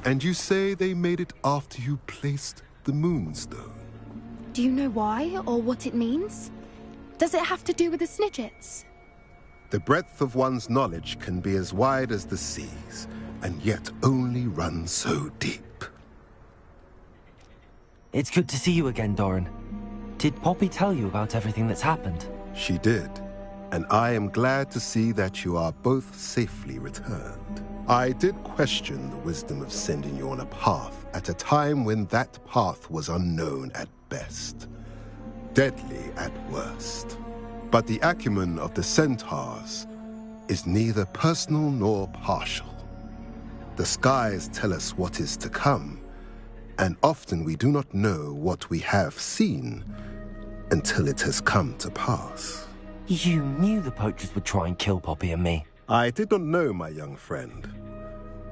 And you say they made it after you placed the Moonstone? Do you know why, or what it means? Does it have to do with the Snidgets? The breadth of one's knowledge can be as wide as the seas, and yet only run so deep. It's good to see you again, Doran. Did Poppy tell you about everything that's happened? She did, and I am glad to see that you are both safely returned. I did question the wisdom of sending you on a path at a time when that path was unknown at best, deadly at worst. But the acumen of the centaurs is neither personal nor partial. The skies tell us what is to come, and often we do not know what we have seen until it has come to pass. You knew the poachers would try and kill Poppy and me. I did not know, my young friend,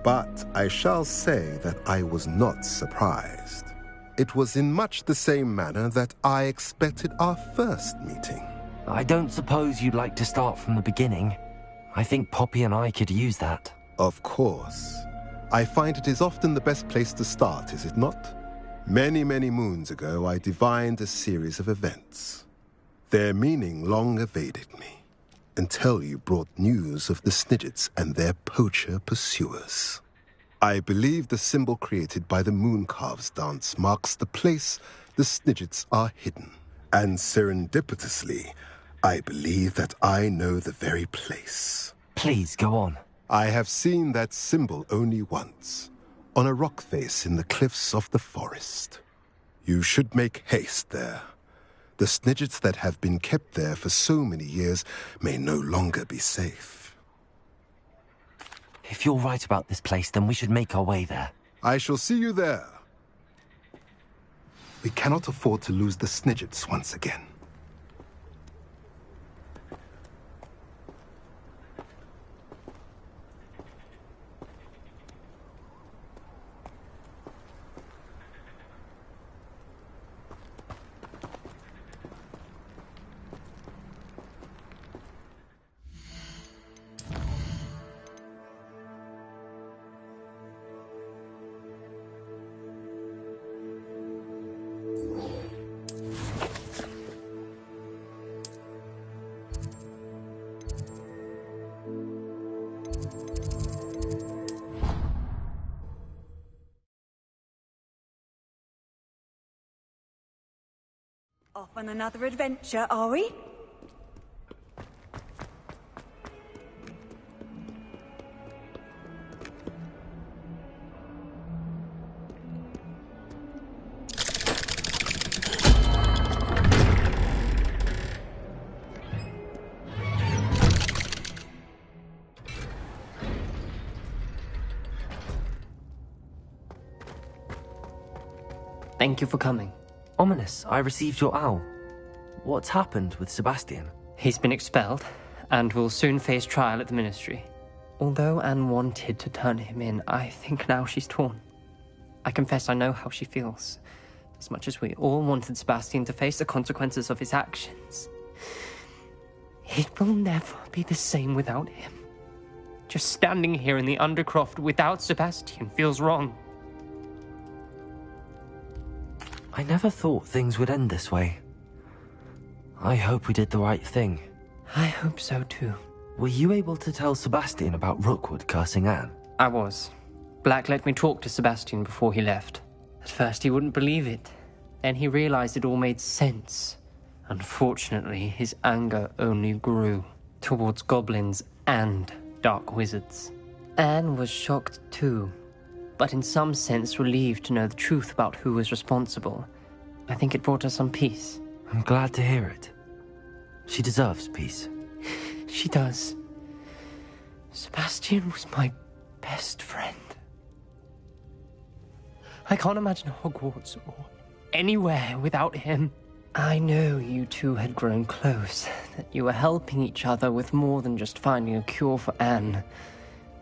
but I shall say that I was not surprised. It was in much the same manner that I expected our first meeting. I don't suppose you'd like to start from the beginning. I think Poppy and I could use that. Of course. I find it is often the best place to start, is it not? Many, many moons ago, I divined a series of events. Their meaning long evaded me, until you brought news of the Snidgets and their poacher pursuers. I believe the symbol created by the Mooncalves dance marks the place the Snidgets are hidden. And serendipitously, I believe that I know the very place. Please, go on. I have seen that symbol only once, on a rock face in the cliffs of the forest. You should make haste there. The Snidgets that have been kept there for so many years may no longer be safe. If you're right about this place, then we should make our way there. I shall see you there. We cannot afford to lose the Snidgets once again. Off on another adventure, are we? Thank you for coming. Ominous, I received your owl. What's happened with Sebastian? He's been expelled, and will soon face trial at the Ministry. Although Anne wanted to turn him in, I think now she's torn. I confess I know how she feels, as much as we all wanted Sebastian to face the consequences of his actions. It will never be the same without him. Just standing here in the Undercroft without Sebastian feels wrong. I never thought things would end this way. I hope we did the right thing. I hope so too. Were you able to tell Sebastian about Rookwood cursing Anne? I was. Black let me talk to Sebastian before he left. At first he wouldn't believe it. Then he realized it all made sense. Unfortunately, his anger only grew towards goblins and dark wizards. Anne was shocked too, but in some sense relieved to know the truth about who was responsible. I think it brought her some peace. I'm glad to hear it. She deserves peace. She does. Sebastian was my best friend. I can't imagine Hogwarts or anywhere without him. I know you two had grown close, that you were helping each other with more than just finding a cure for Anne.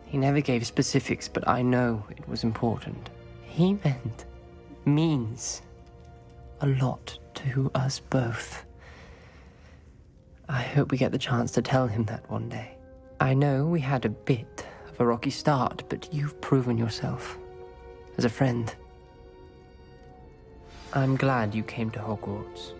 He never gave specifics, but I know it was important. He means a lot to us both. I hope we get the chance to tell him that one day. I know we had a bit of a rocky start, but you've proven yourself as a friend. I'm glad you came to Hogwarts.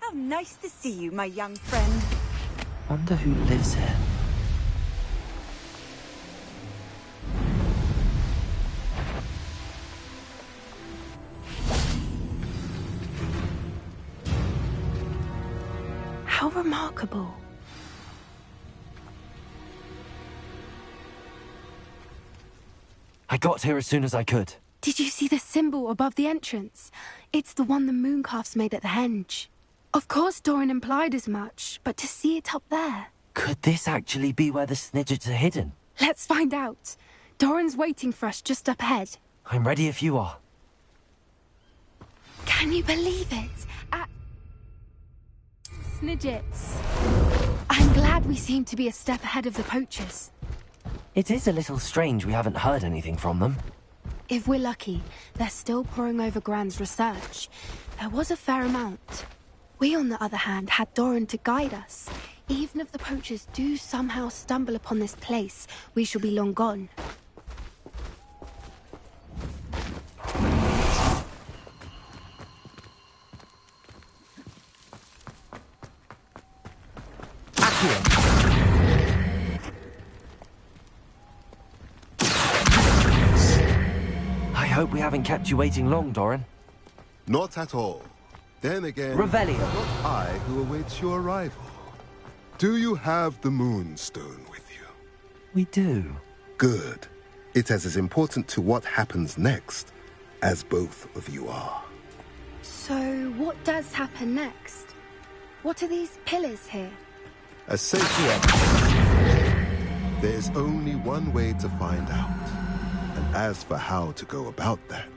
How nice to see you, my young friend. Wonder who lives here. How remarkable. I got here as soon as I could. Did you see the symbol above the entrance? It's the one the mooncalfs made at the henge. Of course Doran implied as much, but to see it up there... Could this actually be where the Snidgets are hidden? Let's find out. Doran's waiting for us just up ahead. I'm ready if you are. Can you believe it? Snidgets. I'm glad we seem to be a step ahead of the poachers. It is a little strange we haven't heard anything from them. If we're lucky, they're still poring over Gran's research. There was a fair amount. We, on the other hand, had Doran to guide us. Even if the poachers do somehow stumble upon this place, we shall be long gone. I hope we haven't kept you waiting long, Doran. Not at all. Then again, Revelio. not I who awaits your arrival. Do you have the Moonstone with you? We do. Good. It's as important to what happens next as both of you are. So, what does happen next? What are these pillars here? A sacred... There's only one way to find out. And as for how to go about that,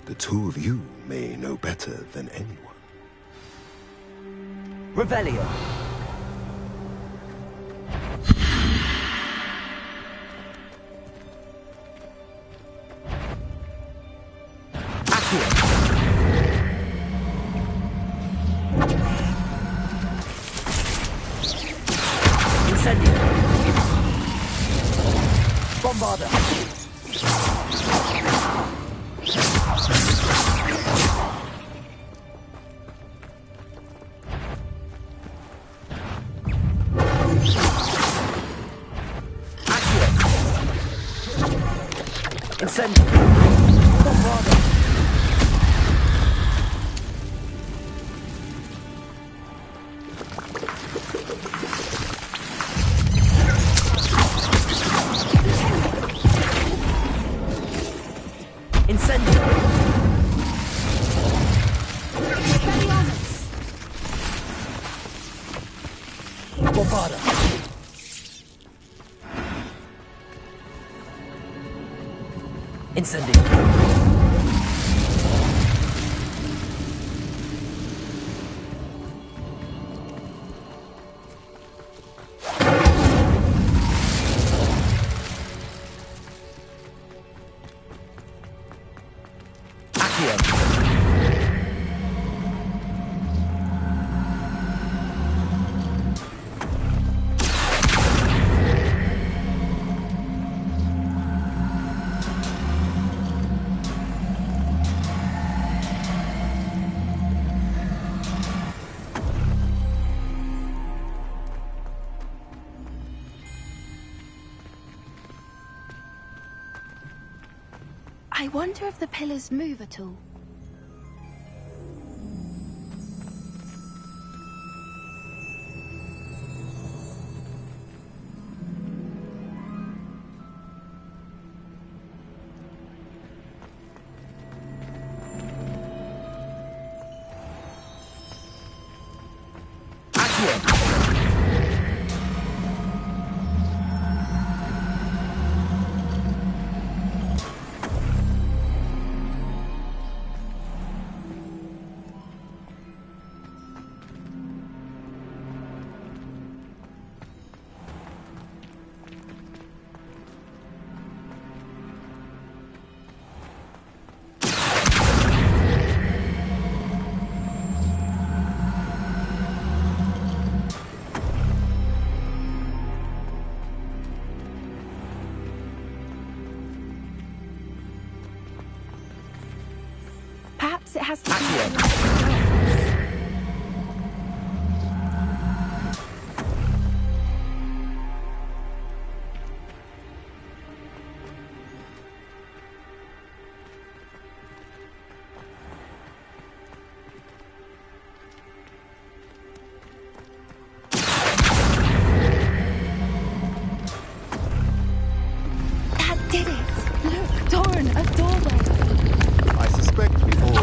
the two of you may know better than anyone. Revelio. Incendio. Bombarda. Incendio. Bombarda. Incendio. Bombarda. Incendio. I wonder if the pillars move at all. Perhaps it has to be... That did it! Look, Doran, a doorway! I suspect we all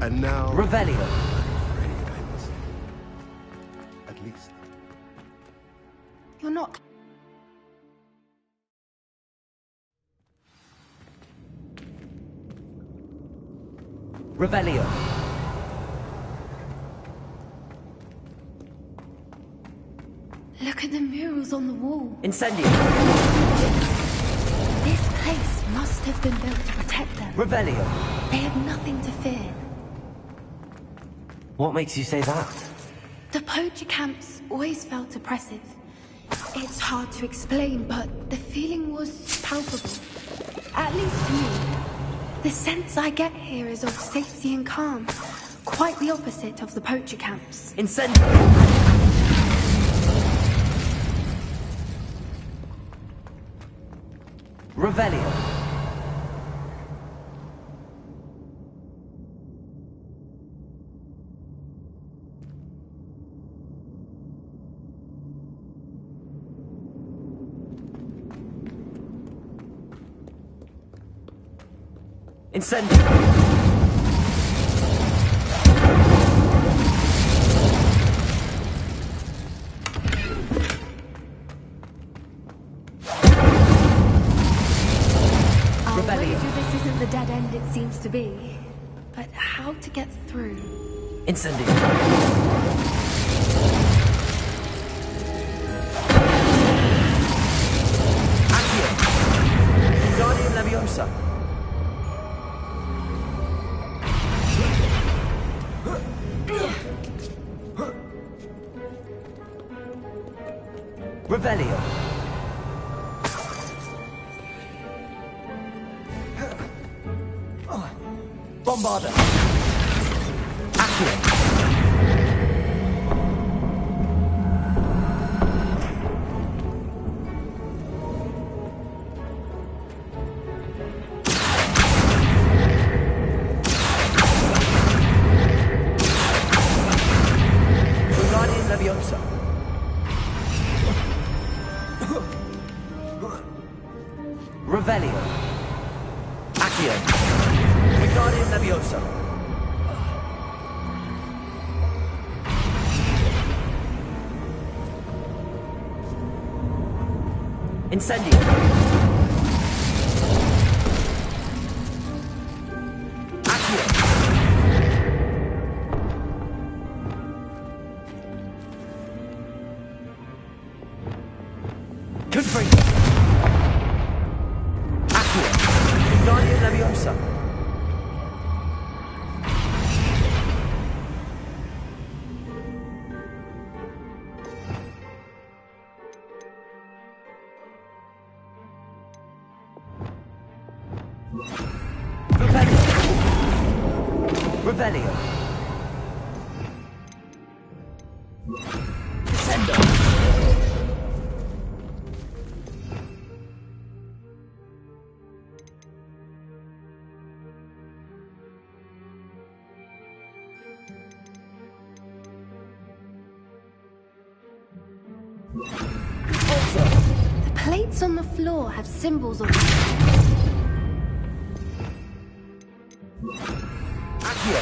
and now Revelio. At least. You're not... Revelio. Look at the murals on the wall. Incendio. This place must have been built to protect them. Revelio. They had nothing to fear. What makes you say that? The poacher camps always felt oppressive. It's hard to explain, but the feeling was palpable. At least to me. The sense I get here is of safety and calm. Quite the opposite of the poacher camps. Incendio. Revelio. Incendio. I'll wager this isn't the dead end it seems to be. But how to get through? Incendio. Accio. Guardian Leviosa. Revelio. Bombarda. Accio. Guardian Leviosa. Revelio. Accio. Guardian Leviosa. Incendio. Accio. Confringo. Accio. Guardian Leviosa. Revelio. Descendo. The plates on the floor have symbols on them. Accio.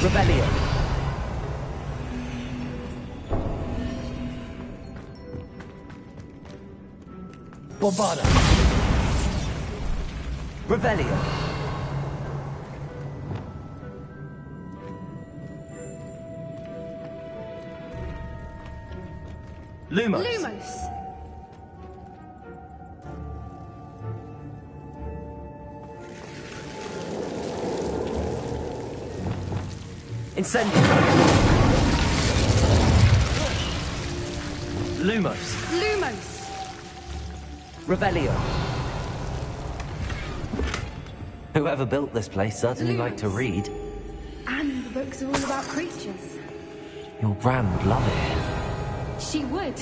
Rebellion. Bombarda. Rebellion. Lumos. Lumos. Incendio. Lumos. Lumos. Revelio. Whoever built this place certainly liked to read. And the books are all about creatures. Your Gran would love it. She would.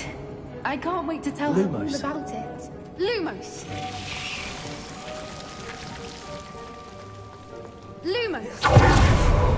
I can't wait to tell her all Lumos. about it. Lumos. Lumos.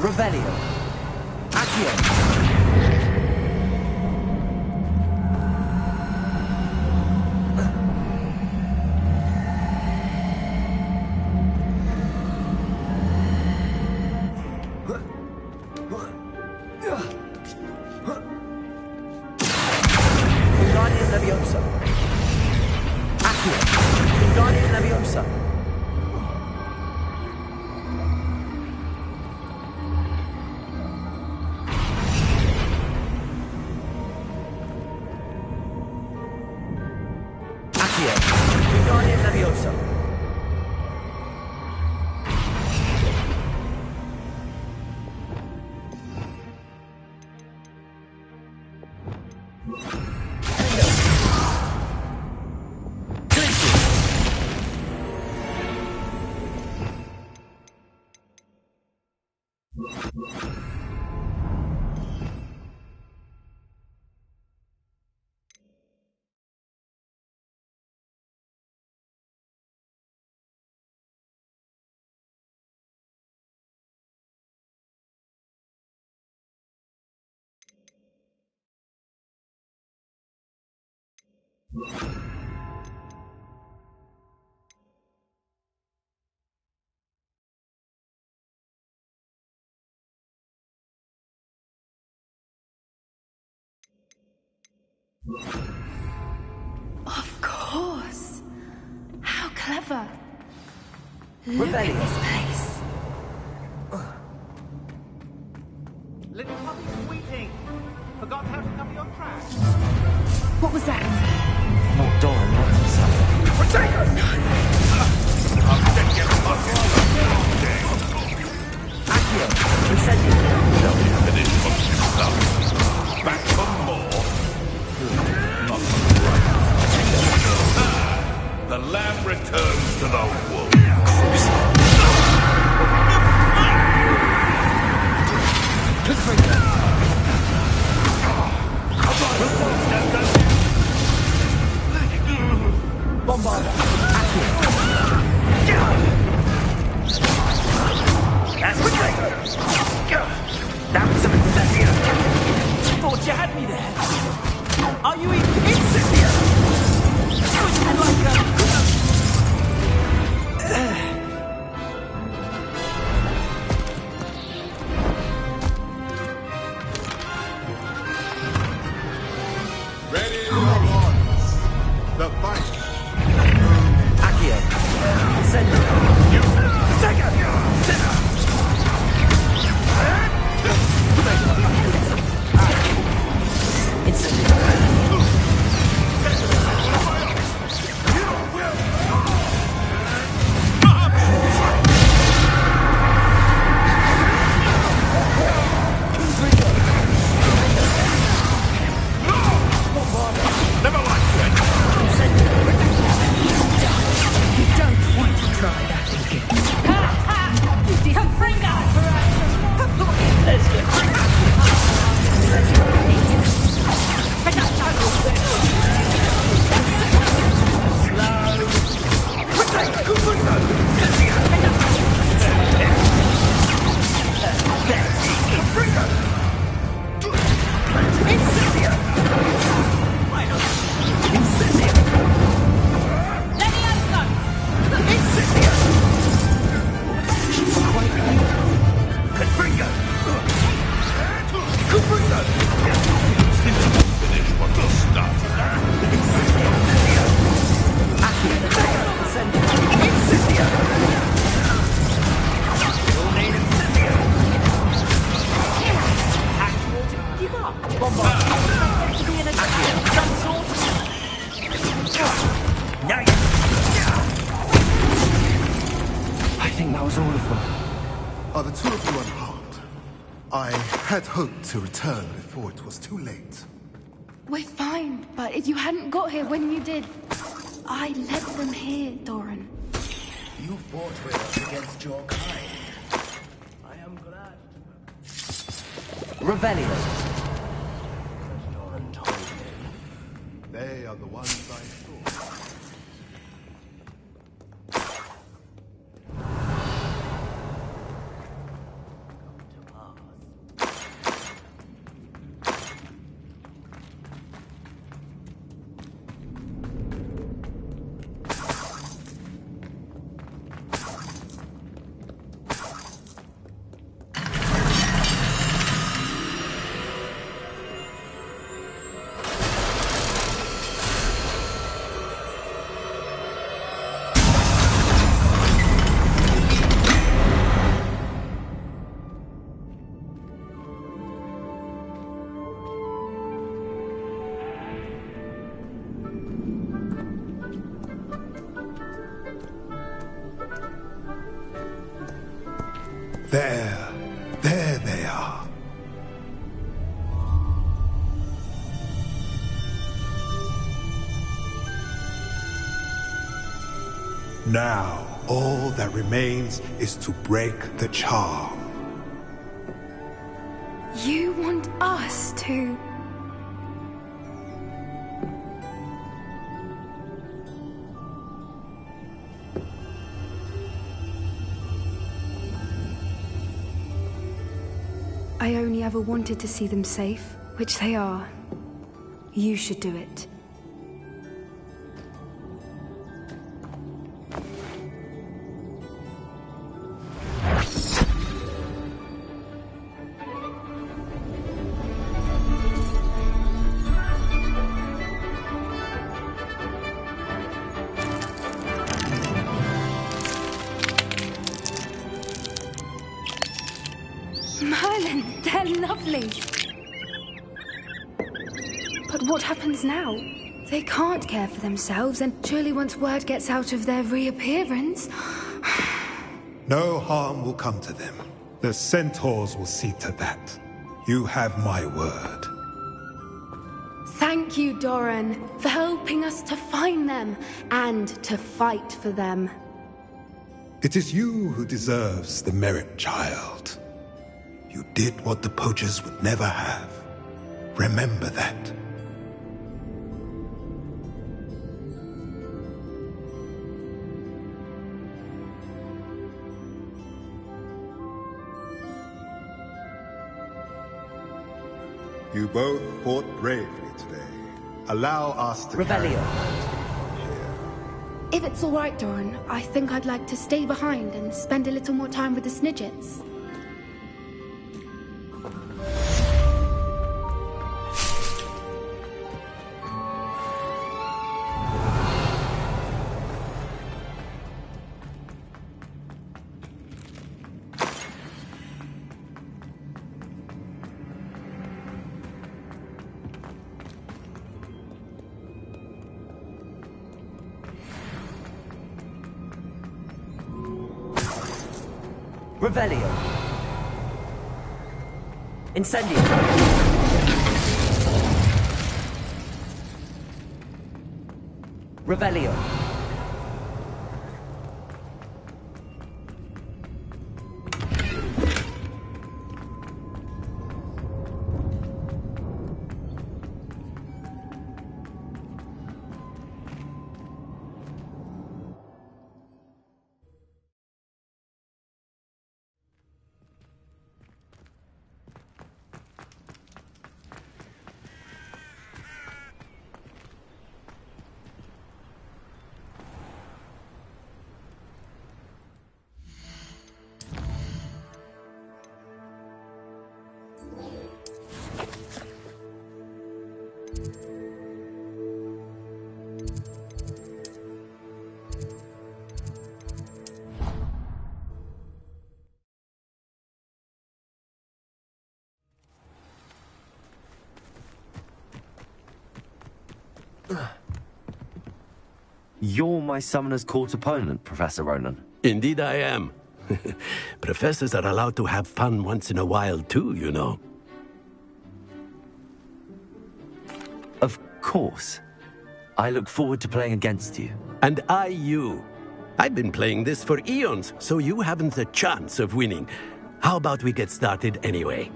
Revelio. Accio. Wingardium Leviosa. Accio. Wingardium Leviosa. Wingardium Leviosa. Of course. How clever. Look Rebellion. at this place. Little puppy's weeping. Forgot how to cover your tracks. What was that? Not Doran, not himself. Protect her! Accio. Incendio. Finish himself. Back for more. Not right. The lamb returns to the wolf. Bombarda. Accio. That's what That's some incendio. Thought you had me there. Are you even incendio? Ready, Hogwarts. The fight. Accio. Incendio. Never I had hoped to return before it was too late. We're fine, but if you hadn't got here when you did, I led them here, Doran. You fought with us against your kind. I am glad. Revelio. Doran told me. They are the ones I sought. There they are. Now, all that remains is to break the charm. You want us to... I only ever wanted to see them safe, which they are. You should do it. Merlin, they're lovely. But what happens now? They can't care for themselves, and surely once word gets out of their reappearance... No harm will come to them. The centaurs will see to that. You have my word. Thank you, Doran, for helping us to find them and to fight for them. It is you who deserves the merit, child. You did what the poachers would never have. Remember that. You both fought bravely today. Allow us to carry Revelio. on from here. If it's all right, Doran, I think I'd like to stay behind and spend a little more time with the Snidgets. Revelio. Incendio. Revelio. You're my Summoner's Court opponent, Professor Ronan. Indeed I am. Professors are allowed to have fun once in a while too, you know. Of course. I look forward to playing against you. And I you. I've been playing this for eons, so you haven't a chance of winning. How about we get started anyway?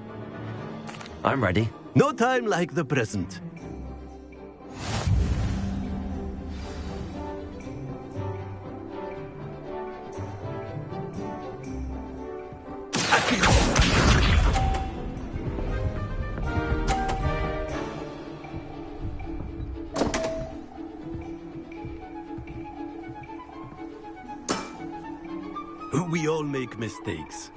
I'm ready. No time like the present. We all make mistakes.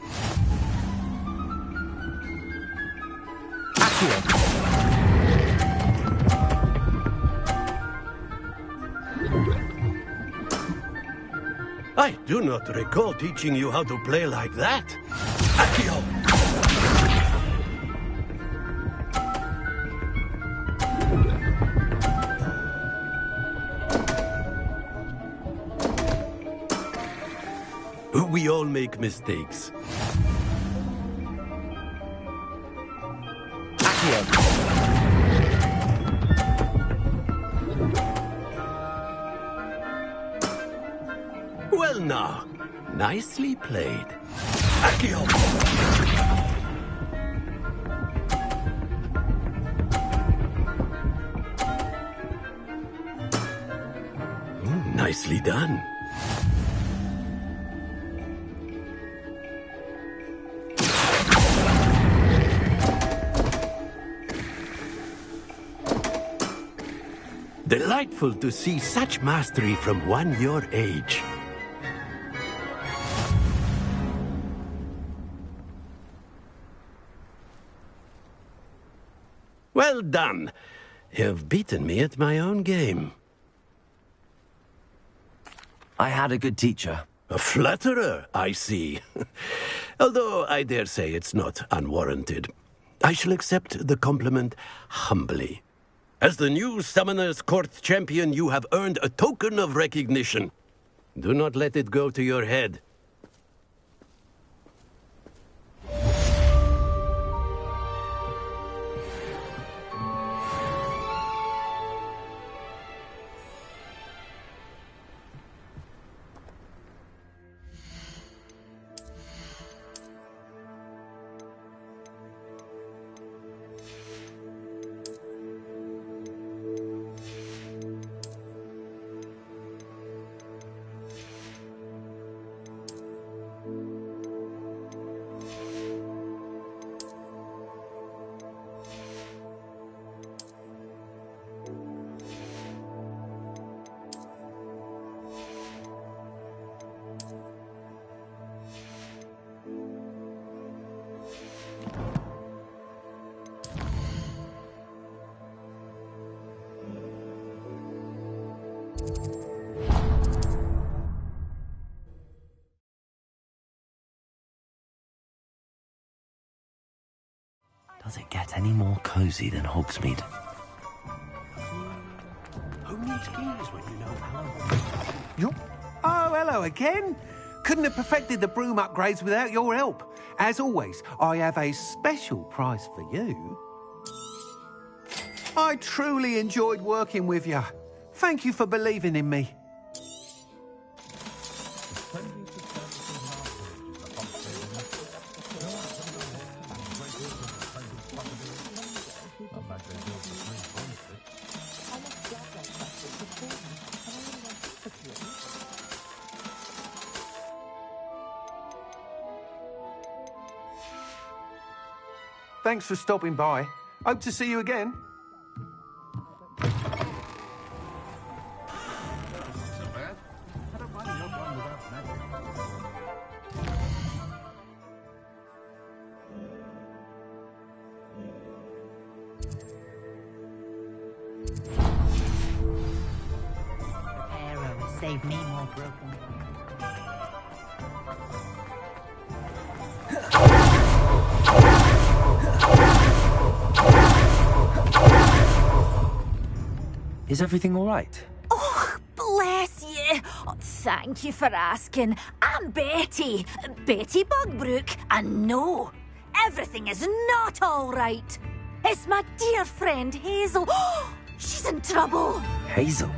I do not recall teaching you how to play like that. Accio! We all make mistakes. Well now, nicely played. Accio! Nicely done. Delightful to see such mastery from one your age. Well done. You've beaten me at my own game. I had a good teacher. A flatterer, I see. Although I dare say it's not unwarranted. I shall accept the compliment humbly. As the new Summoner's Court champion, you have earned a token of recognition. Do not let it go to your head. Does it get any more cozy than Hogsmeade? Who needs keys when you know how? Oh, hello again. Couldn't have perfected the broom upgrades without your help. As always, I have a special prize for you. I truly enjoyed working with you. Thank you for believing in me. Thanks for stopping by. Hope to see you again. Save me more broken. Is everything all right? Oh, bless you. Thank you for asking. I'm Betty. Betty Bugbrook. And no, everything is not all right. It's my dear friend Hazel. She's in trouble. Hazel?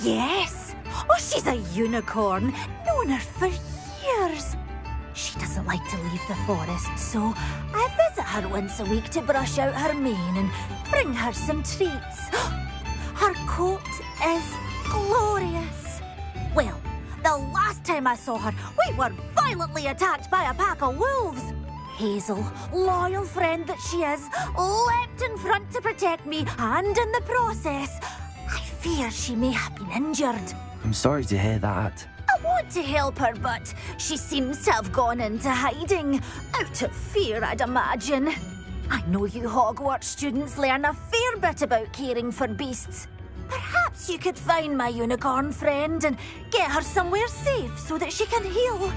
Yes. Oh, she's a unicorn. Known her for years. She doesn't like to leave the forest, so I visit her once a week to brush out her mane and bring her some treats. Her coat is glorious. Well, the last time I saw her, we were violently attacked by a pack of wolves. Hazel, loyal friend that she is, leapt in front to protect me, and in the process, I fear she may have been injured. I'm sorry to hear that. I want to help her, but she seems to have gone into hiding. Out of fear, I'd imagine. I know you Hogwarts students learn a fair bit about caring for beasts. Perhaps you could find my unicorn friend and get her somewhere safe so that she can heal.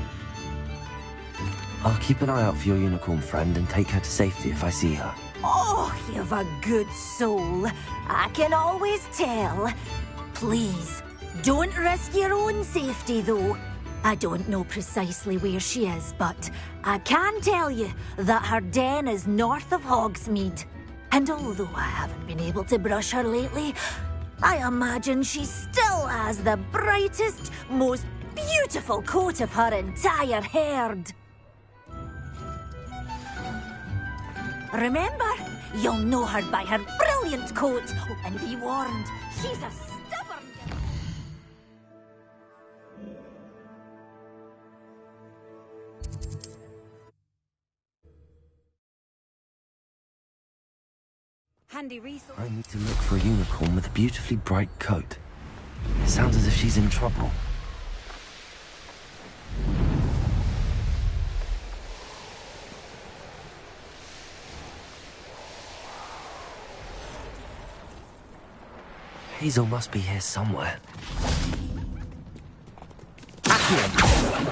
I'll keep an eye out for your unicorn friend and take her to safety if I see her. Oh, you've a good soul. I can always tell. Please, don't risk your own safety, though. I don't know precisely where she is, but I can tell you that her den is north of Hogsmeade. And although I haven't been able to brush her lately, I imagine she still has the brightest, most beautiful coat of her entire herd. Remember, you'll know her by her brilliant coat. Oh, and be warned, she's a stubborn girl. Handy resource. I need to look for a unicorn with a beautifully bright coat. It sounds as if she's in trouble. Hazel must be here somewhere. Accio!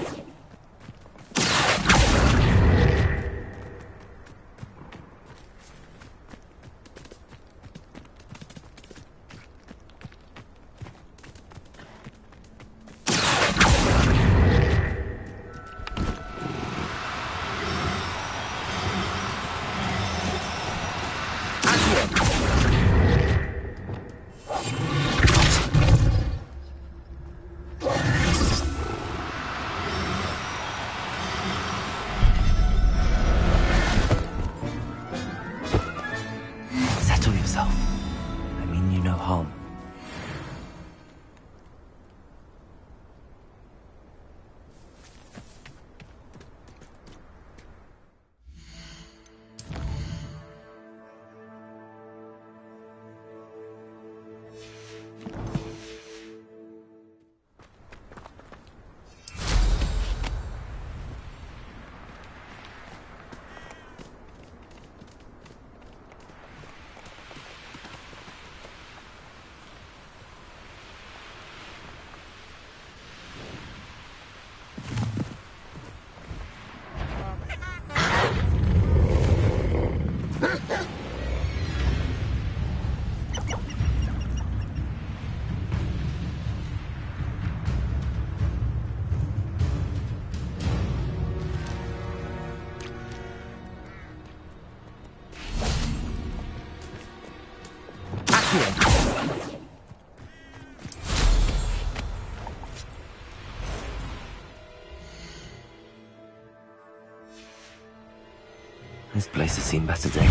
This place has seen better days.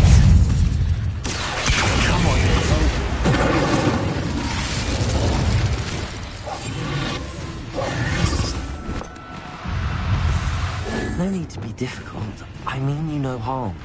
Come on, no need to be difficult. I mean you no harm.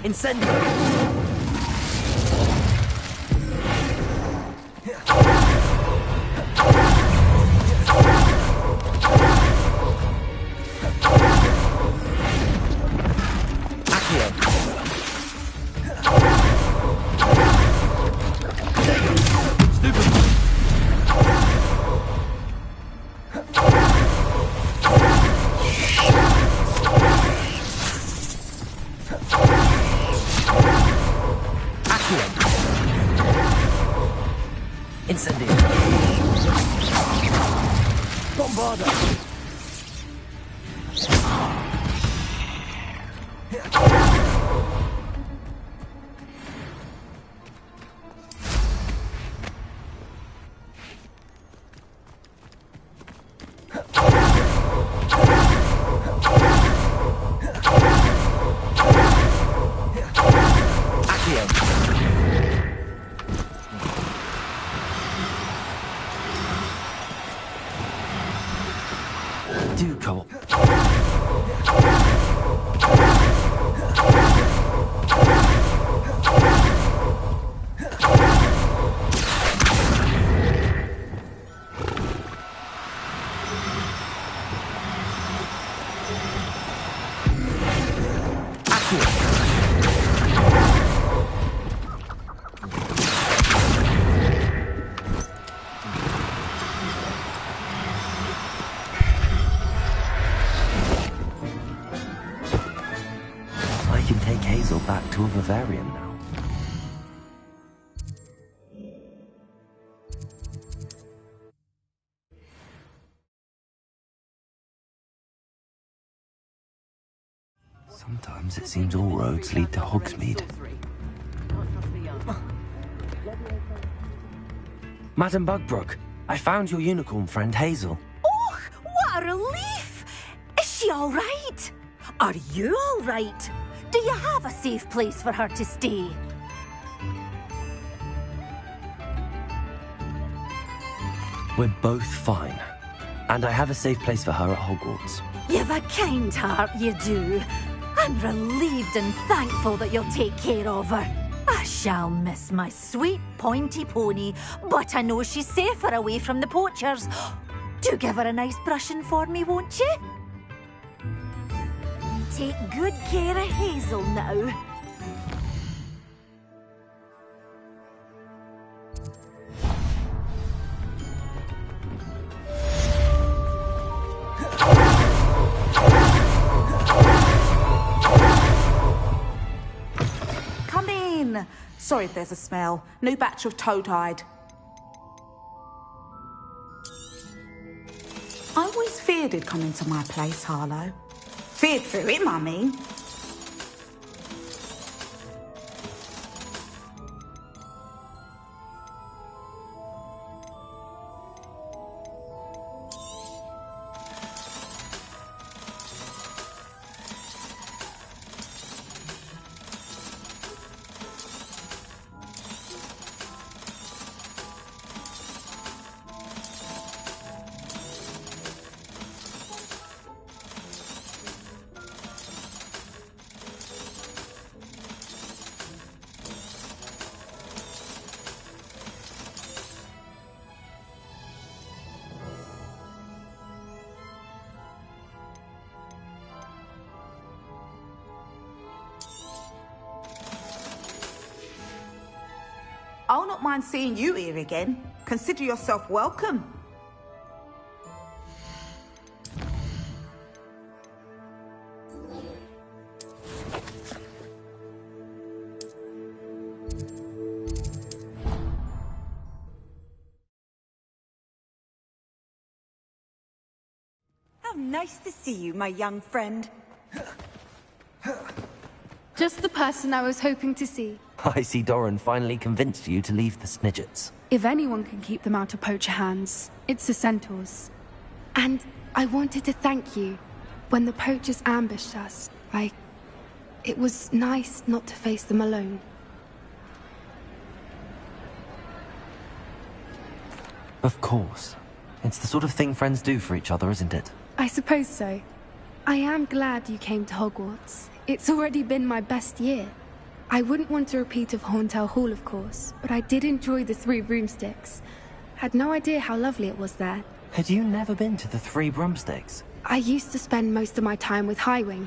Incendio! Back to a vivarium now. Sometimes it seems all roads lead to Hogsmeade. Madam Bugbrook, I found your unicorn friend Hazel. Oh, what a relief! Is she all right? Are you all right? Do you have a safe place for her to stay? We're both fine. And I have a safe place for her at Hogwarts. You've a kind heart, you do. I'm relieved and thankful that you'll take care of her. I shall miss my sweet pointy pony, but I know she's safer away from the poachers. Do give her a nice brushing for me, won't you? Take good care of Hazel now. Come in. Sorry if there's a smell. New batch of toad-hide. I always feared he'd come into my place, Harlow. Feared for him, I mean. I'll not mind seeing you here again. Consider yourself welcome. Nice to see you, my young friend. Just the person I was hoping to see. I see Doran finally convinced you to leave the Snidgets. If anyone can keep them out of poacher hands, it's the centaurs. And I wanted to thank you. When the poachers ambushed us, it was nice not to face them alone. Of course. It's the sort of thing friends do for each other, isn't it? I suppose so. I am glad you came to Hogwarts. It's already been my best year. I wouldn't want a repeat of Horntail Hall, of course, but I did enjoy the Three Broomsticks. Had no idea how lovely it was there. Had you never been to the Three Broomsticks? I used to spend most of my time with Highwing,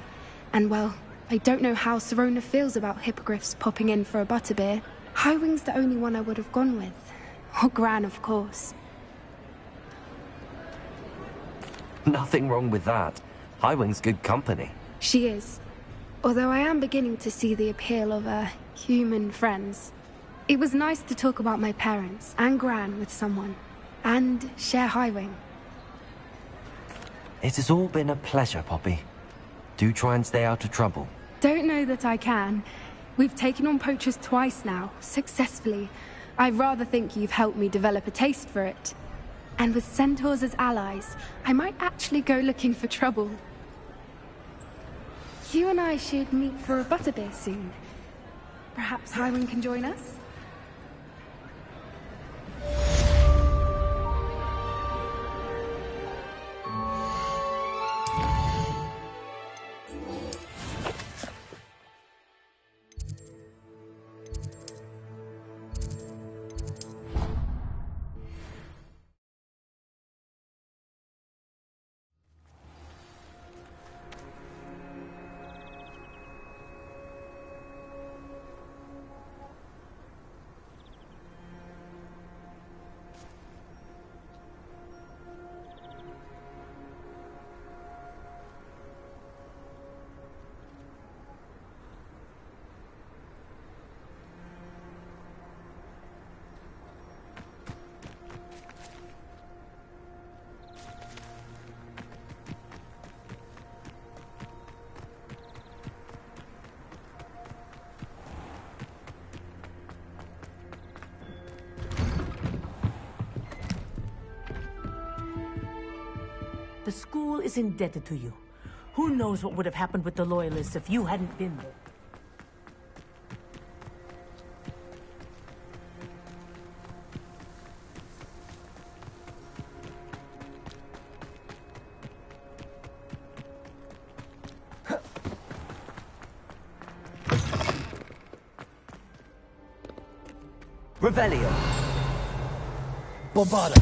and well, I don't know how Serona feels about hippogriffs popping in for a butterbeer. Highwing's the only one I would have gone with. Or Gran, of course. Nothing wrong with that. Highwing's good company. She is. Although I am beginning to see the appeal of, human friends. It was nice to talk about my parents and Gran with someone. And share Highwing. It has all been a pleasure, Poppy. Do try and stay out of trouble. Don't know that I can. We've taken on poachers twice now, successfully. I rather think you've helped me develop a taste for it. And with centaurs as allies, I might actually go looking for trouble. You and I should meet for a butterbeer soon. Perhaps Highwing can join us? The school is indebted to you. Who knows what would have happened with the Loyalists if you hadn't been there? Revelio. Bombada.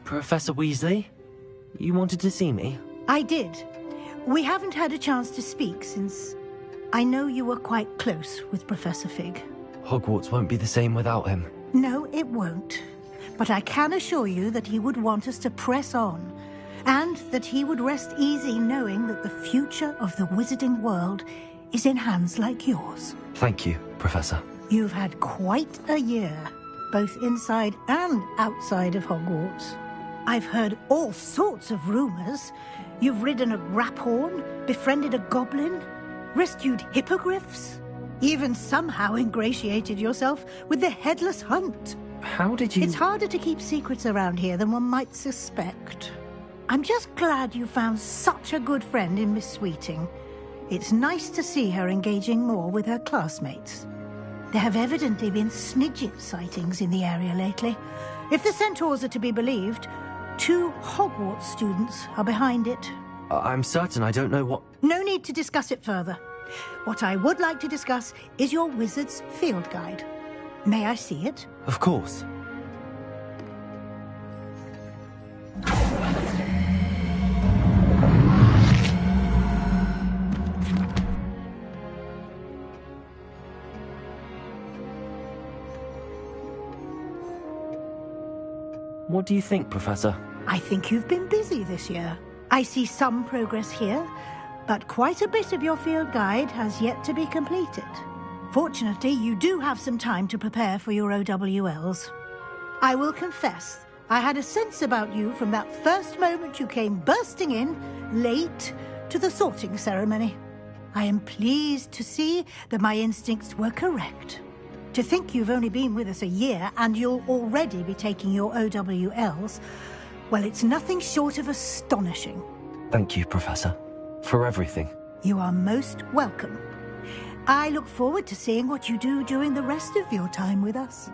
Professor Weasley? You wanted to see me? I did. We haven't had a chance to speak since I know you were quite close with Professor Fig. Hogwarts won't be the same without him. No, it won't. But I can assure you that he would want us to press on, and that he would rest easy knowing that the future of the wizarding world is in hands like yours. Thank you, Professor. You've had quite a year, both inside and outside of Hogwarts. I've heard all sorts of rumors. You've ridden a graphorn, befriended a goblin, rescued hippogriffs, even somehow ingratiated yourself with the Headless Hunt. How did you... It's harder to keep secrets around here than one might suspect. I'm just glad you found such a good friend in Miss Sweeting. It's nice to see her engaging more with her classmates. There have evidently been Snidget sightings in the area lately. If the centaurs are to be believed, 2 Hogwarts students are behind it. I'm certain I don't know what... No need to discuss it further. What I would like to discuss is your wizard's field guide. May I see it? Of course. What do you think, Professor? I think you've been busy this year. I see some progress here, but quite a bit of your field guide has yet to be completed. Fortunately, you do have some time to prepare for your OWLs. I will confess, I had a sense about you from that first moment you came bursting in, late, to the sorting ceremony. I am pleased to see that my instincts were correct. To think you've only been with us a year and you'll already be taking your OWLs, well, it's nothing short of astonishing. Thank you, Professor, for everything. You are most welcome. I look forward to seeing what you do during the rest of your time with us.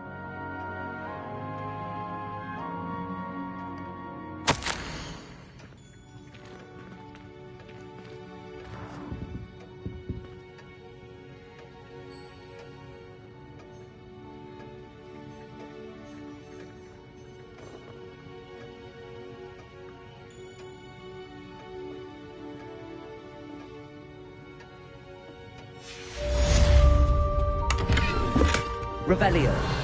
Revelio.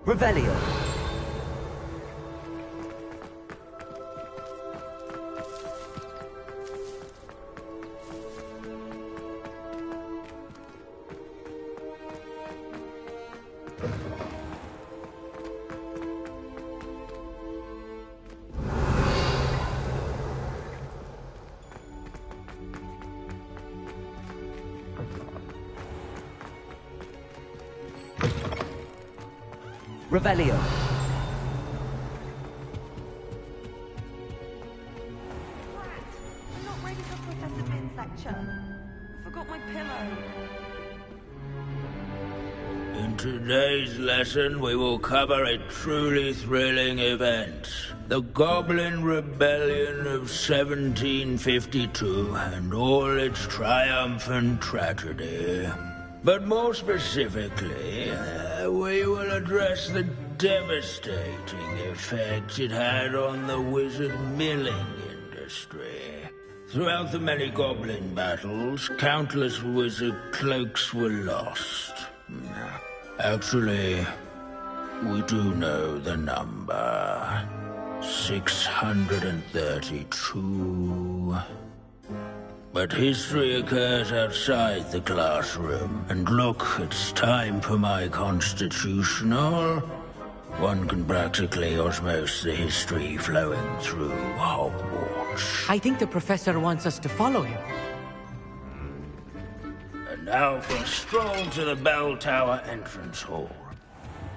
Revelio. Revelio. I'm not ready for Professor Bin's lecture. I forgot my pillow. In today's lesson, we will cover a truly thrilling event. The Goblin Rebellion of 1752 and all its triumphant tragedy. But more specifically, we will address the devastating effect it had on the wizard milling industry. Throughout the many goblin battles, countless wizard cloaks were lost. Actually, we do know the number. 632. But history occurs outside the classroom. And look, it's time for my constitutional. One can practically osmose the history flowing through Hogwarts. I think the professor wants us to follow him. And now for a stroll to the bell tower entrance hall.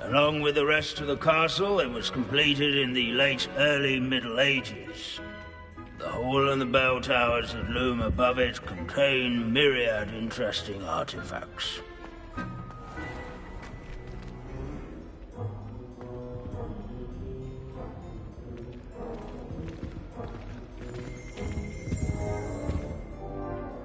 Along with the rest of the castle, it was completed in the late early Middle Ages. The hall and the bell towers that loom above it contain myriad interesting artifacts.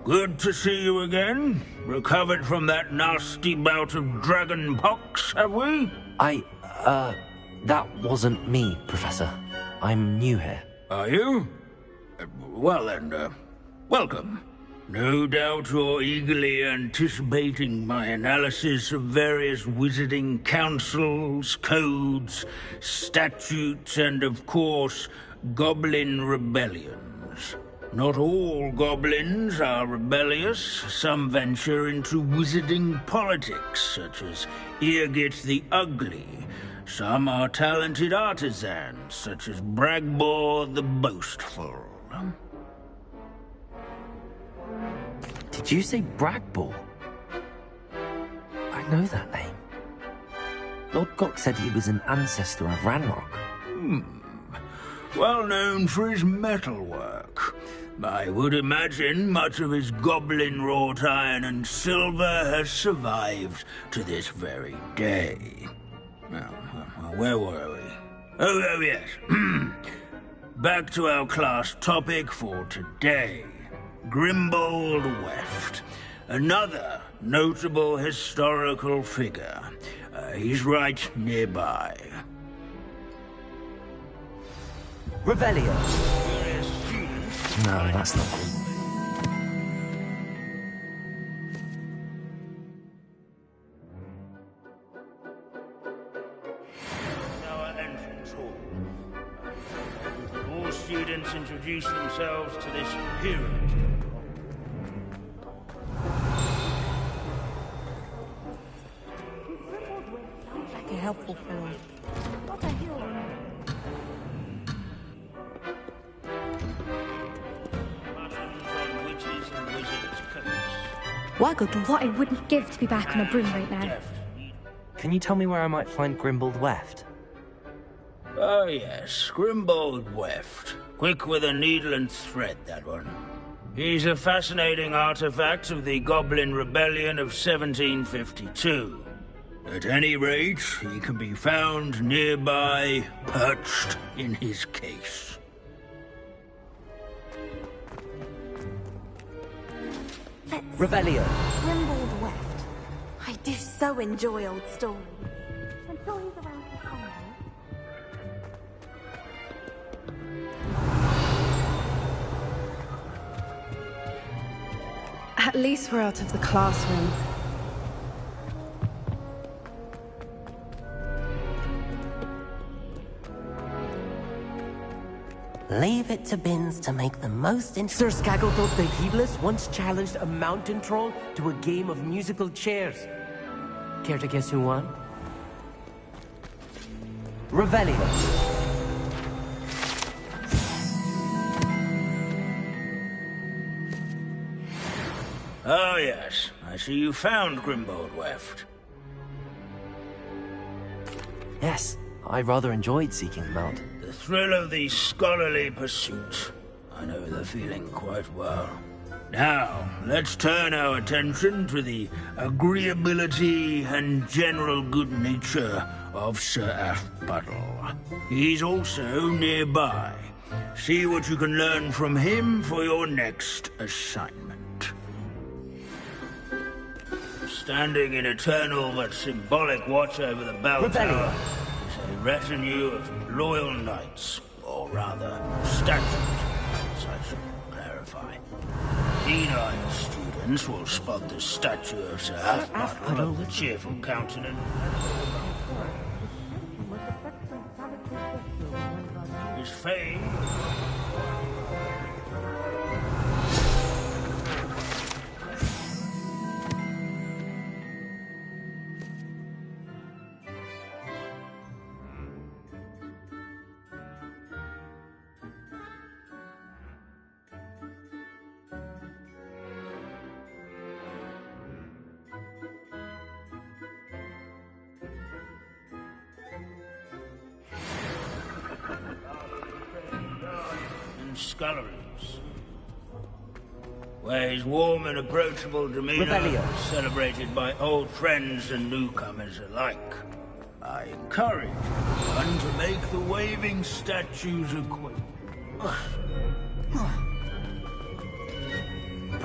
Good to see you again. Recovered from that nasty bout of dragon pox, have we? That wasn't me, Professor. I'm new here. Are you? Well then, welcome. No doubt you're eagerly anticipating my analysis of various wizarding councils, codes, statutes, and of course, goblin rebellions. Not all goblins are rebellious. Some venture into wizarding politics, such as Irgit the Ugly. Some are talented artisans, such as Bragbor the Boastful. Did you say Bragbor? I know that name. Lord Gok said he was an ancestor of Ranrock. Well known for his metalwork. I would imagine much of his goblin-wrought iron and silver has survived to this very day. Now, where were we? Oh yes. Back to our class topic for today. Grimbold Weft. Another notable historical figure. He's right nearby. Revelio. No, that's not it. Our entrance hall. All students introduce themselves to this hero. Like a helpful fellow. What a hero. What I wouldn't give to be back on a broom right now. Can you tell me where I might find Grimbold Weft? Oh yes, Grimbold Weft. Quick with a needle and thread, that one. He's a fascinating artifact of the Goblin Rebellion of 1752. At any rate, he can be found nearby, perched in his case. Revelio. Grimbold Weft. I do so enjoy old stories. I'm sure he's around for somewhere. At least we're out of the classroom. Leave it to Bins to make the most Sir Skaggletop the Heedless once challenged a mountain troll to a game of musical chairs. Care to guess who won? Revelio. Oh yes, I see you found Grimbold Weft. Yes, I rather enjoyed seeking them out. The thrill of the scholarly pursuit. I know the feeling quite well. Now, let's turn our attention to the agreeability and general good nature of Sir Aphbuttle. He's also nearby. See what you can learn from him for your next assignment. Standing in eternal but symbolic watch over the bell tower is a retinue of loyal knights, or rather, statues, as I should clarify. Keen-eyed students will spot the statue of Sir Aphbuttle of the cheerful countenance. His fame. Sculleries, where his warm and approachable demeanor is celebrated by old friends and newcomers alike. I encourage one to make the waving statue's acquaintance.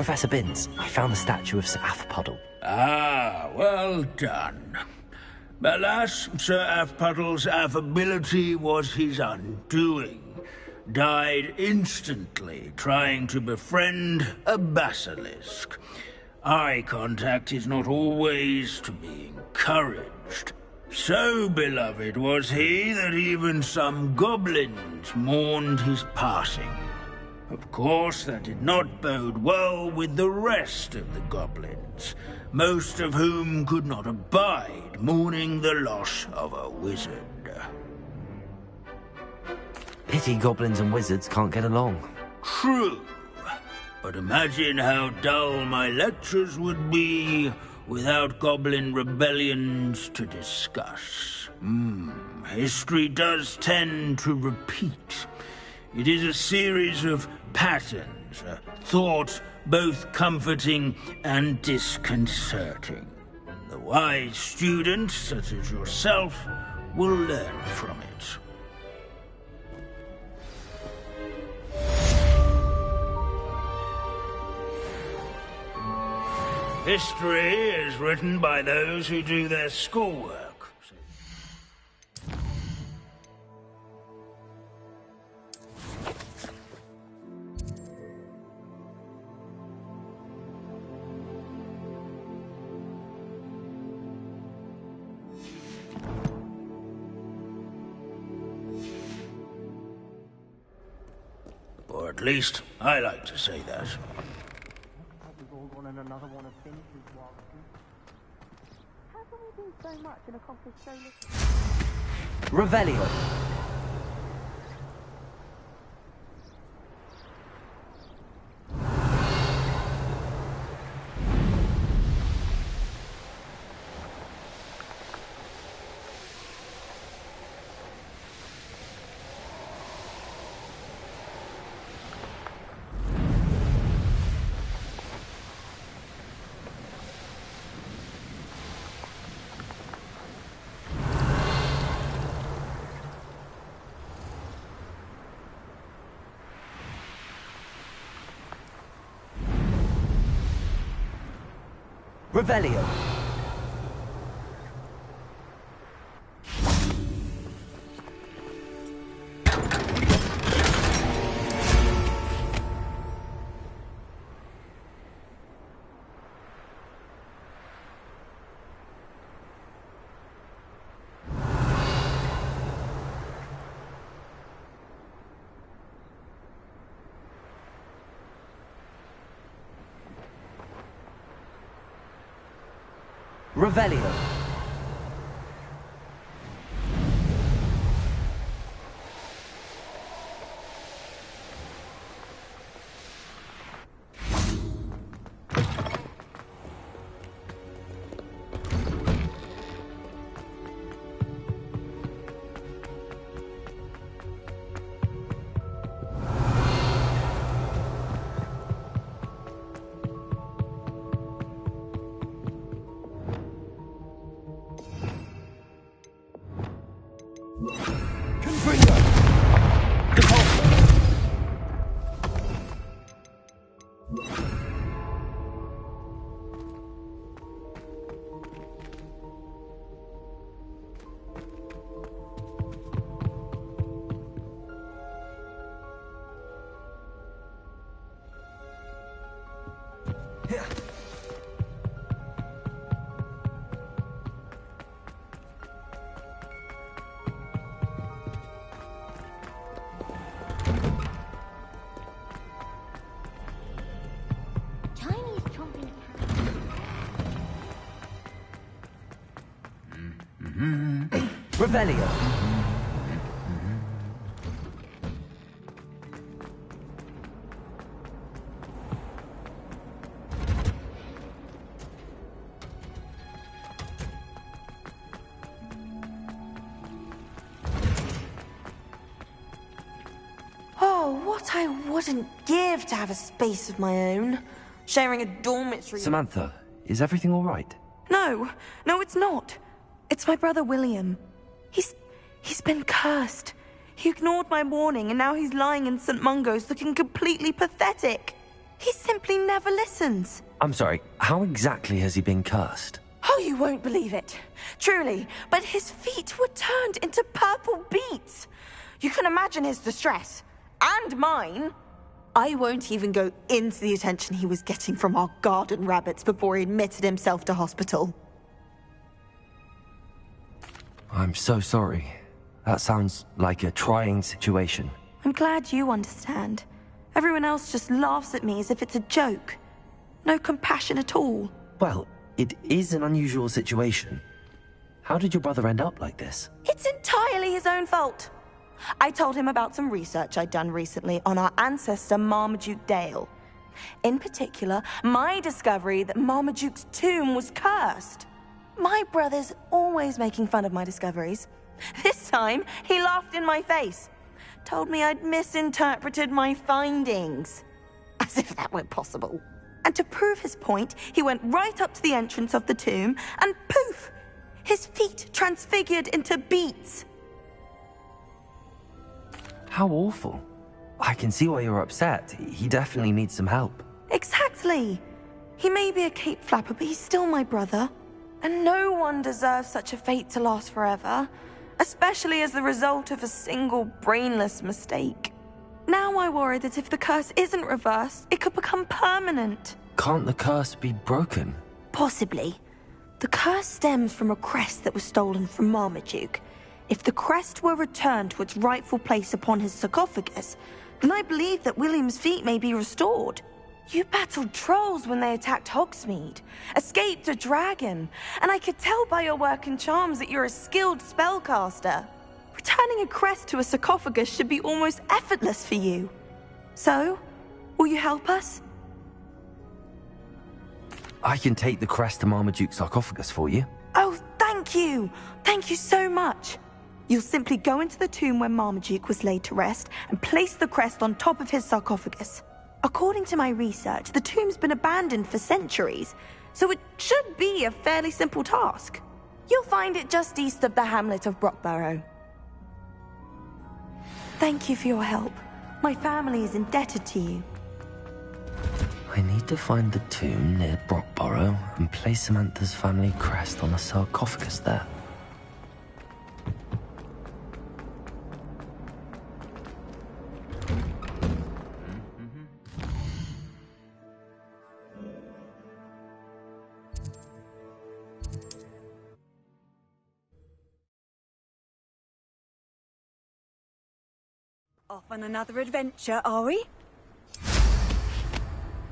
Professor Binns, I found the statue of Sir Afpuddle. Ah, well done. Alas, Sir Afpuddle's affability was his undoing. Died instantly trying to befriend a basilisk. Eye contact is not always to be encouraged. So beloved was he that even some goblins mourned his passing. Of course, that did not bode well with the rest of the goblins, most of whom could not abide mourning the loss of a wizard. Pity goblins and wizards can't get along. True. But imagine how dull my lectures would be without goblin rebellions to discuss. History does tend to repeat. It is a series of patterns, a thought both comforting and disconcerting. The wise student, such as yourself, will learn from it. History is written by those who do their schoolwork. Or at least, I like to say that. Revelio. Revelio. Revelio. Revelio. Oh, what I wouldn't give to have a space of my own. Sharing a dormitory. Samantha, is everything all right? No, it's not. It's my brother William. He's been cursed. He ignored my warning and now he's lying in St. Mungo's looking completely pathetic. He simply never listens. I'm sorry, how exactly has he been cursed? Oh, you won't believe it. Truly, but his feet were turned into purple beets. You can imagine his distress. And mine. I won't even go into the attention he was getting from our garden rabbits before he admitted himself to hospital. I'm so sorry. That sounds like a trying situation. I'm glad you understand. Everyone else just laughs at me as if it's a joke. No compassion at all. Well, it is an unusual situation. How did your brother end up like this? It's entirely his own fault. I told him about some research I'd done recently on our ancestor Marmaduke Dale. In particular, my discovery that Marmaduke's tomb was cursed. My brother's always making fun of my discoveries. This time, he laughed in my face. Told me I'd misinterpreted my findings. As if that were possible. And to prove his point, he went right up to the entrance of the tomb and poof! His feet transfigured into beets. How awful. I can see why you're upset. He definitely needs some help. Exactly. He may be a cape flapper, but he's still my brother. And no one deserves such a fate to last forever, especially as the result of a single brainless mistake. Now I worry that if the curse isn't reversed, it could become permanent. Can't the curse be broken? Possibly. The curse stems from a crest that was stolen from Marmaduke. If the crest were returned to its rightful place upon his sarcophagus, then I believe that William's feet may be restored. You battled trolls when they attacked Hogsmeade, escaped a dragon, and I could tell by your work and charms that you're a skilled spellcaster. Returning a crest to a sarcophagus should be almost effortless for you. So, will you help us? I can take the crest to Marmaduke's sarcophagus for you. Oh, thank you! Thank you so much! You'll simply go into the tomb where Marmaduke was laid to rest and place the crest on top of his sarcophagus. According to my research, the tomb's been abandoned for centuries, so it should be a fairly simple task. You'll find it just east of the hamlet of Brockborough. Thank you for your help. My family is indebted to you. I need to find the tomb near Brockborough and place Samantha's family crest on a sarcophagus there. Off on another adventure, are we?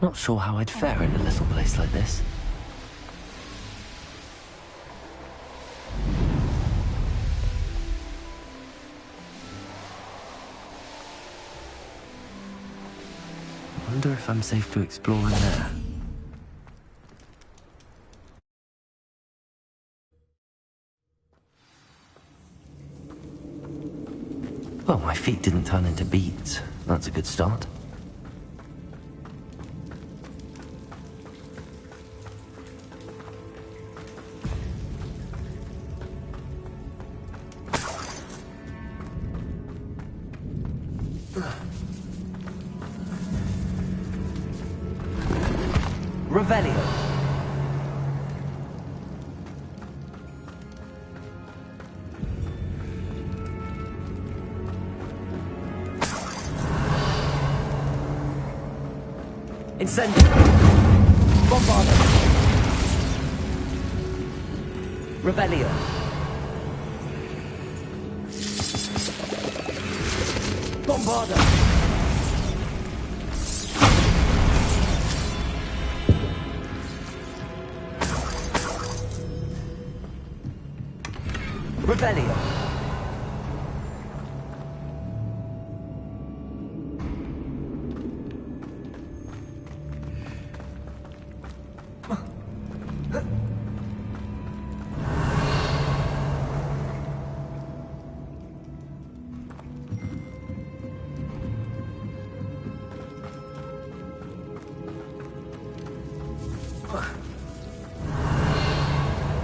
Not sure how I'd fare in a little place like this. I wonder if I'm safe to explore in there. Well, my feet didn't turn into beets. That's a good start. Revelio. Incendio. Bombardo. Revelio. Bombardo. Revelio.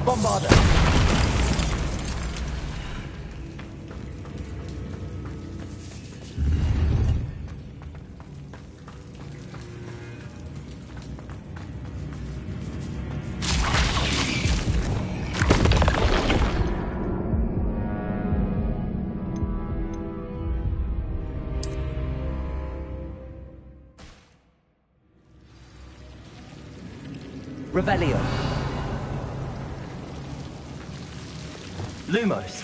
Bombardo. Revelio. Lumos.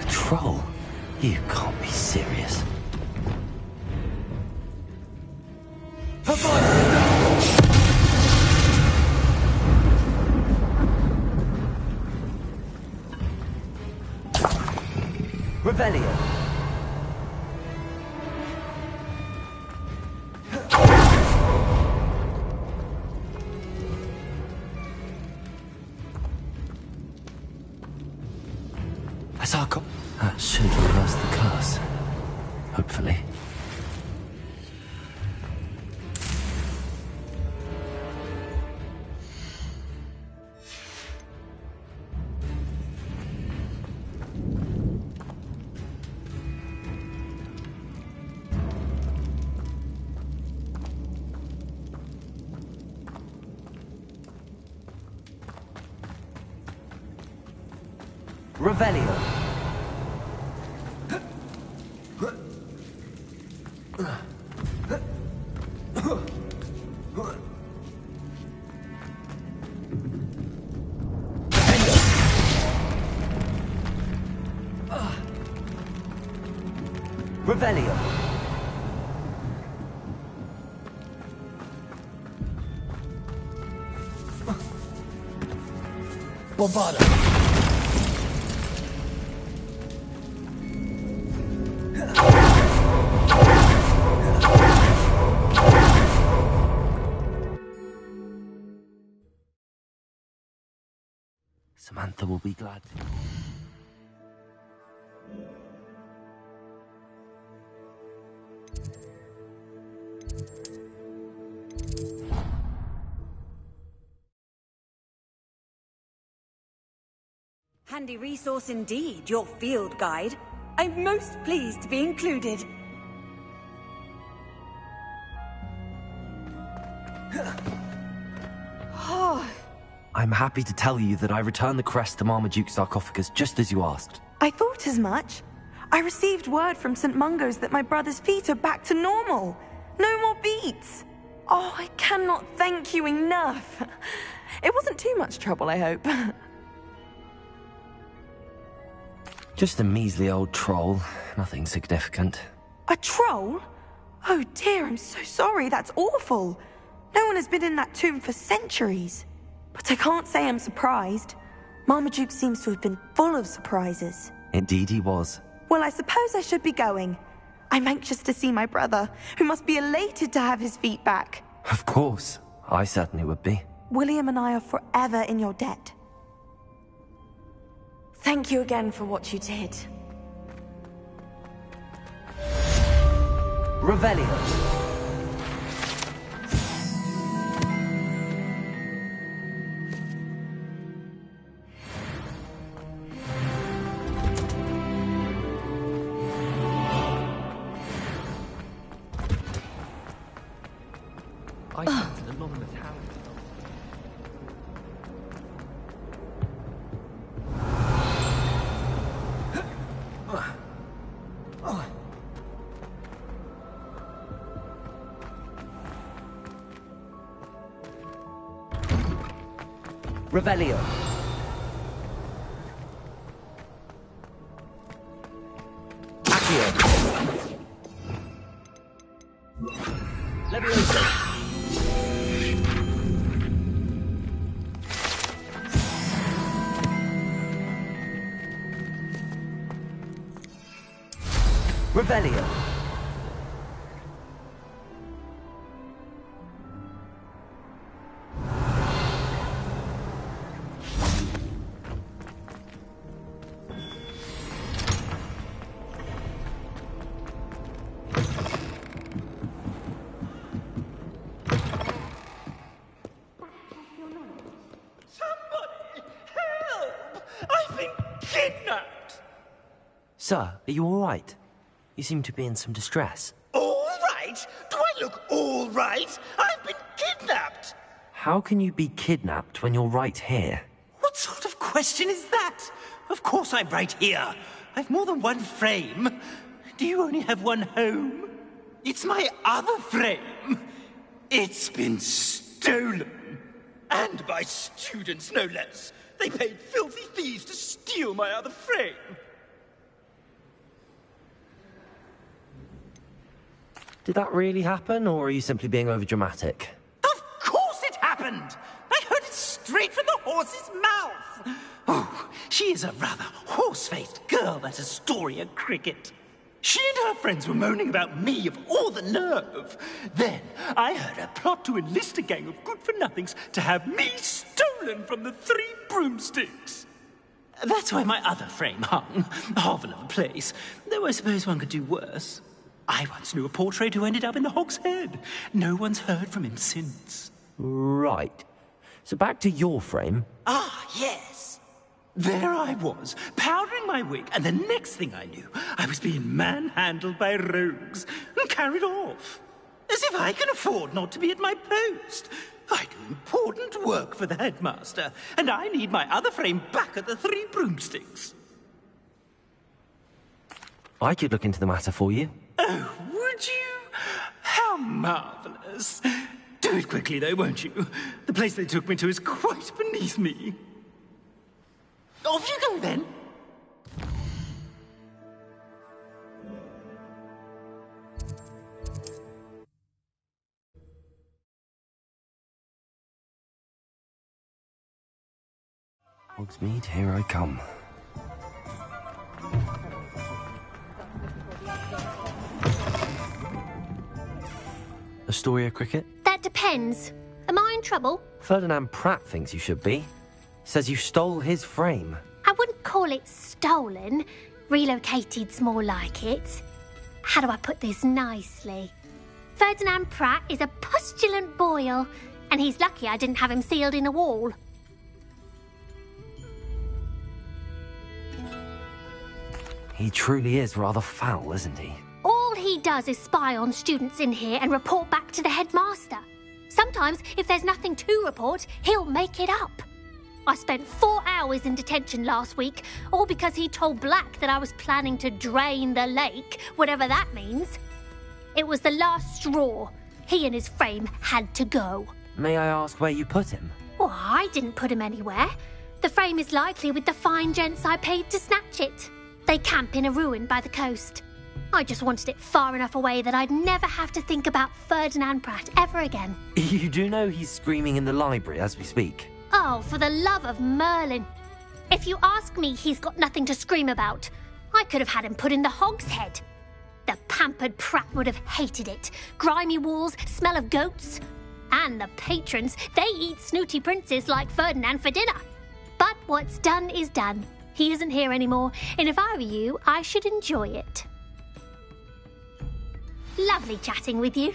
A troll? You can't be serious. Revelio. Asako. That should reverse the curse. Hopefully. Revelio. Revelio. Bombada. Samantha will be glad. Handy resource indeed, your field guide. I'm most pleased to be included. I'm happy to tell you that I returned the crest to Marmaduke's sarcophagus just as you asked. I thought as much. I received word from St. Mungo's that my brother's feet are back to normal. No more beats. Oh, I cannot thank you enough. It wasn't too much trouble, I hope. Just a measly old troll. Nothing significant. A troll? Oh dear, I'm so sorry. That's awful. No one has been in that tomb for centuries. But I can't say I'm surprised. Marmaduke seems to have been full of surprises. Indeed he was. Well, I suppose I should be going. I'm anxious to see my brother, who must be elated to have his feet back. Of course. I certainly would be. William and I are forever in your debt. Thank you again for what you did. Revelio. I sent along the tower. Revelio. Accio. Levioso. Revelio. Sir, are you all right? You seem to be in some distress. All right? Do I look all right? I've been kidnapped! How can you be kidnapped when you're right here? What sort of question is that? Of course I'm right here. I've more than one frame. Do you only have one home? It's my other frame. It's been stolen. And by students, no less. They paid filthy thieves to steal my other frame. Did that really happen, or are you simply being overdramatic? Of course it happened! I heard it straight from the horse's mouth! Oh, she is a rather horse-faced girl, that Astoria Cricket. She and her friends were moaning about me of all the nerve. Then I heard her plot to enlist a gang of good-for-nothings to have me stolen from the 3 broomsticks. That's why my other frame hung, hovel of a place, though I suppose one could do worse. I once knew a portrait who ended up in the Hog's Head. No one's heard from him since. Right. So back to your frame. Ah, yes. There I was, powdering my wig, and the next thing I knew, I was being manhandled by rogues and carried off. As if I can afford not to be at my post. I do important work for the headmaster, and I need my other frame back at the 3 broomsticks. I could look into the matter for you. Oh, would you? How marvelous. Do it quickly, though, won't you? The place they took me to is quite beneath me. Off you go, then. Hogsmeade, here I come. Astoria Cricket? That depends. Am I in trouble? Ferdinand Pratt thinks you should be. Says you stole his frame. I wouldn't call it stolen. Relocated's more like it. How do I put this nicely? Ferdinand Pratt is a postulant boil, and he's lucky I didn't have him sealed in a wall. He truly is rather foul, isn't he? All he does is spy on students in here and report back to the headmaster. Sometimes, if there's nothing to report, he'll make it up. I spent 4 hours in detention last week, all because he told Black that I was planning to drain the lake, whatever that means. It was the last straw. He and his frame had to go. May I ask where you put him? Well, I didn't put him anywhere. The frame is likely with the fine gents I paid to snatch it. They camp in a ruin by the coast. I just wanted it far enough away that I'd never have to think about Ferdinand Pratt ever again. You do know he's screaming in the library as we speak. Oh, for the love of Merlin. If you ask me, he's got nothing to scream about. I could have had him put in the Hog's Head. The pampered Pratt would have hated it. Grimy walls, smell of goats. And the patrons, they eat snooty princes like Ferdinand for dinner. But what's done is done. He isn't here anymore, and if I were you, I should enjoy it. Lovely chatting with you.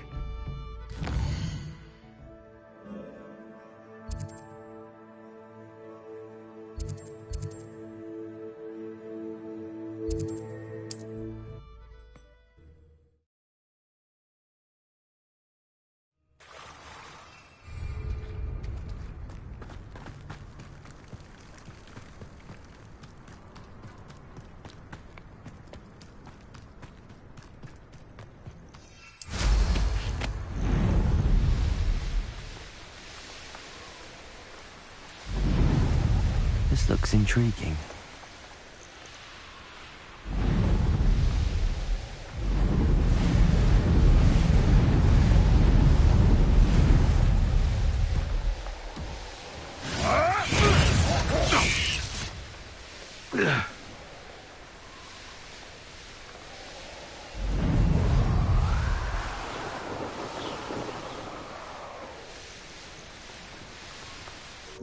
This looks intriguing.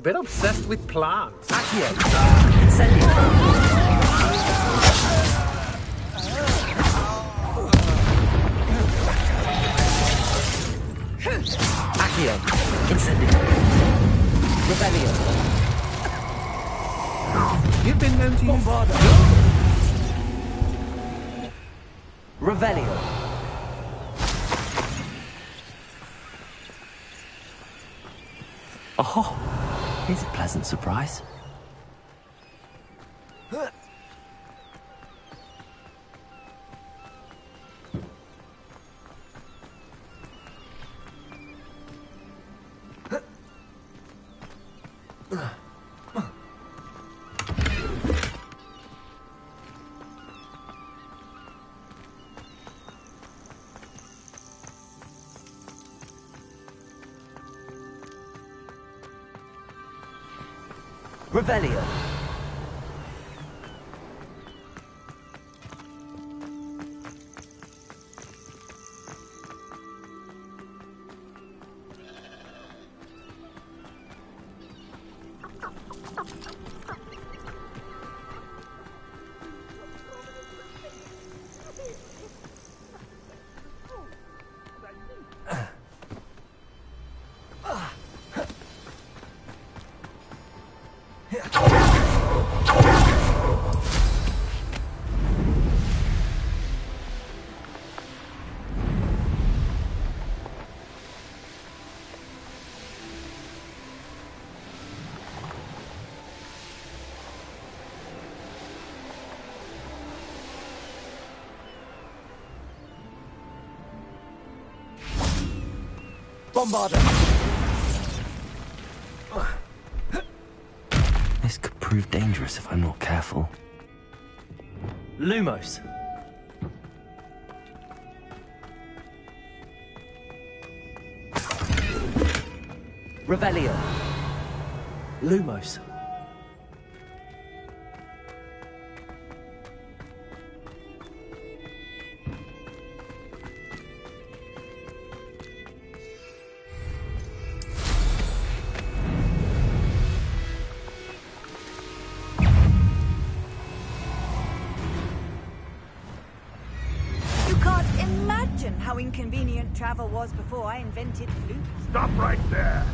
Bit obsessed with plants. Accio! Incendio. Rebellion. You've been known to use... Bombardo. Revelio. Oh, here's a pleasant surprise. Revelio. Bombarder! This could prove dangerous if I'm not careful. Lumos. Revelio. Lumos. How inconvenient travel was before I invented flutes. Stop right there!